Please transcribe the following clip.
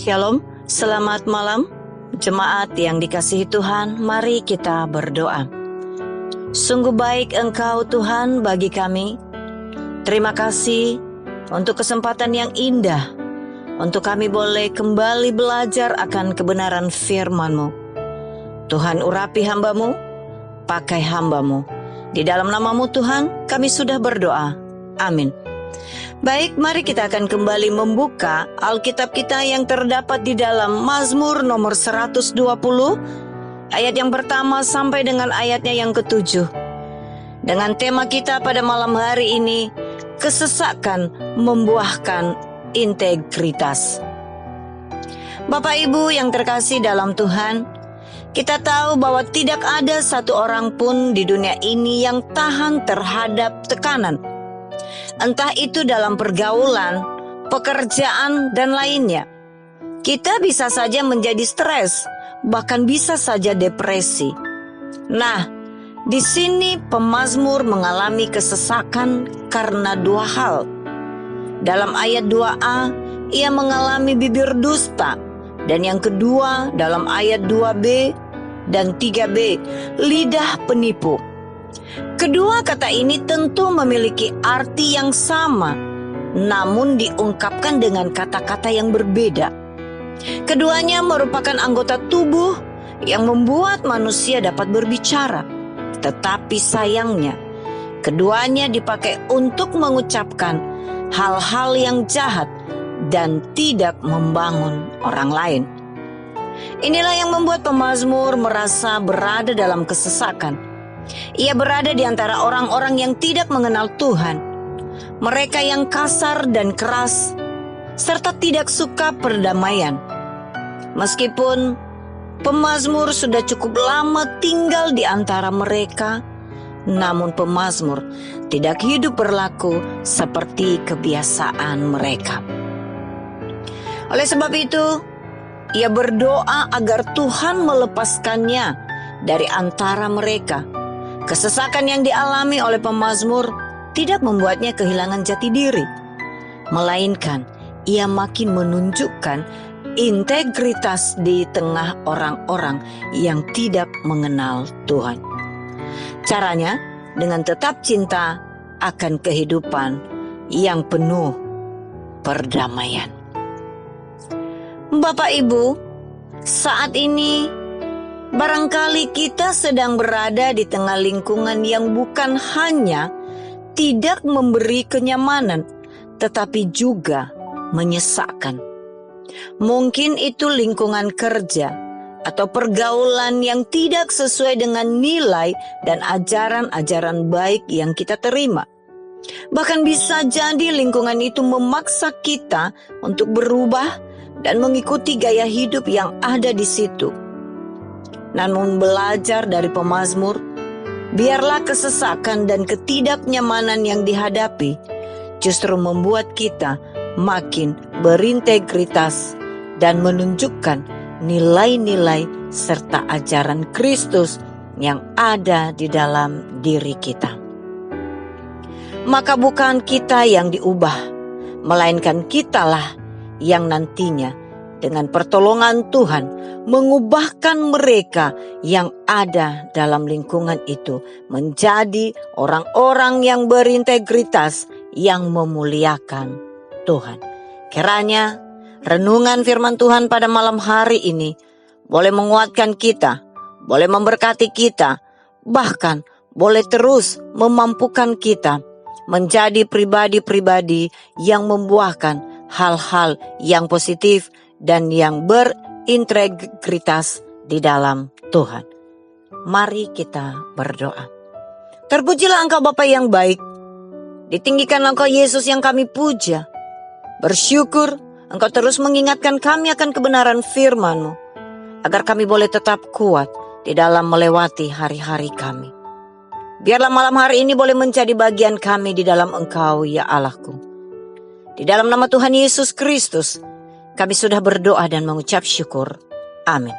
Shalom, selamat malam, jemaat yang dikasihi Tuhan, mari kita berdoa. Sungguh baik Engkau Tuhan bagi kami. Terima kasih untuk kesempatan yang indah, untuk kami boleh kembali belajar akan kebenaran firman-Mu. Tuhan urapi hamba-Mu, pakai hamba-Mu. Di dalam nama-Mu Tuhan, kami sudah berdoa. Amin. Baik, mari kita akan kembali membuka Alkitab kita yang terdapat di dalam Mazmur nomor 120, ayat yang pertama sampai dengan ayatnya yang ke-7. Dengan tema kita pada malam hari ini, kesesakan membuahkan integritas. Bapak Ibu yang terkasih dalam Tuhan, kita tahu bahwa tidak ada satu orang pun di dunia ini yang tahan terhadap tekanan. Entah itu dalam pergaulan, pekerjaan, dan lainnya. Kita bisa saja menjadi stres, bahkan bisa saja depresi. Nah, di sini pemazmur mengalami kesesakan karena dua hal. Dalam ayat 2a, ia mengalami bibir dusta. Dan yang kedua, dalam ayat 2b dan 3b, lidah penipu. Kedua kata ini tentu memiliki arti yang sama, namun diungkapkan dengan kata-kata yang berbeda. Keduanya merupakan anggota tubuh yang membuat manusia dapat berbicara. Tetapi sayangnya, keduanya dipakai untuk mengucapkan hal-hal yang jahat dan tidak membangun orang lain. Inilah yang membuat pemazmur merasa berada dalam kesesakan. Ia berada di antara orang-orang yang tidak mengenal Tuhan, mereka yang kasar dan keras, serta tidak suka perdamaian. Meskipun pemazmur sudah cukup lama tinggal di antara mereka, namun pemazmur tidak hidup berlaku seperti kebiasaan mereka. Oleh sebab itu, ia berdoa agar Tuhan melepaskannya dari antara mereka. Kesesakan yang dialami oleh pemazmur tidak membuatnya kehilangan jati diri, melainkan ia makin menunjukkan integritas di tengah orang-orang yang tidak mengenal Tuhan. Caranya dengan tetap cinta akan kehidupan yang penuh perdamaian. Bapak Ibu, saat ini barangkali kita sedang berada di tengah lingkungan yang bukan hanya tidak memberi kenyamanan, tetapi juga menyesakkan. Mungkin itu lingkungan kerja atau pergaulan yang tidak sesuai dengan nilai dan ajaran-ajaran baik yang kita terima. Bahkan bisa jadi lingkungan itu memaksa kita untuk berubah dan mengikuti gaya hidup yang ada di situ. Namun belajar dari pemazmur, biarlah kesesakan dan ketidaknyamanan yang dihadapi justru membuat kita makin berintegritas dan menunjukkan nilai-nilai serta ajaran Kristus yang ada di dalam diri kita. Maka bukan kita yang diubah, melainkan kitalah yang nantinya dengan pertolongan Tuhan mengubahkan mereka yang ada dalam lingkungan itu menjadi orang-orang yang berintegritas yang memuliakan Tuhan. Kiranya renungan firman Tuhan pada malam hari ini boleh menguatkan kita, boleh memberkati kita, bahkan boleh terus memampukan kita menjadi pribadi-pribadi yang membuahkan hal-hal yang positif dan yang berintegritas di dalam Tuhan. Mari kita berdoa. Terpujilah Engkau Bapa yang baik, ditinggikanlah Engkau Yesus yang kami puja. Bersyukur Engkau terus mengingatkan kami akan kebenaran firman-Mu, agar kami boleh tetap kuat di dalam melewati hari-hari kami. Biarlah malam hari ini boleh menjadi bagian kami di dalam Engkau ya Allahku. Di dalam nama Tuhan Yesus Kristus, kami sudah berdoa dan mengucap syukur. Amin.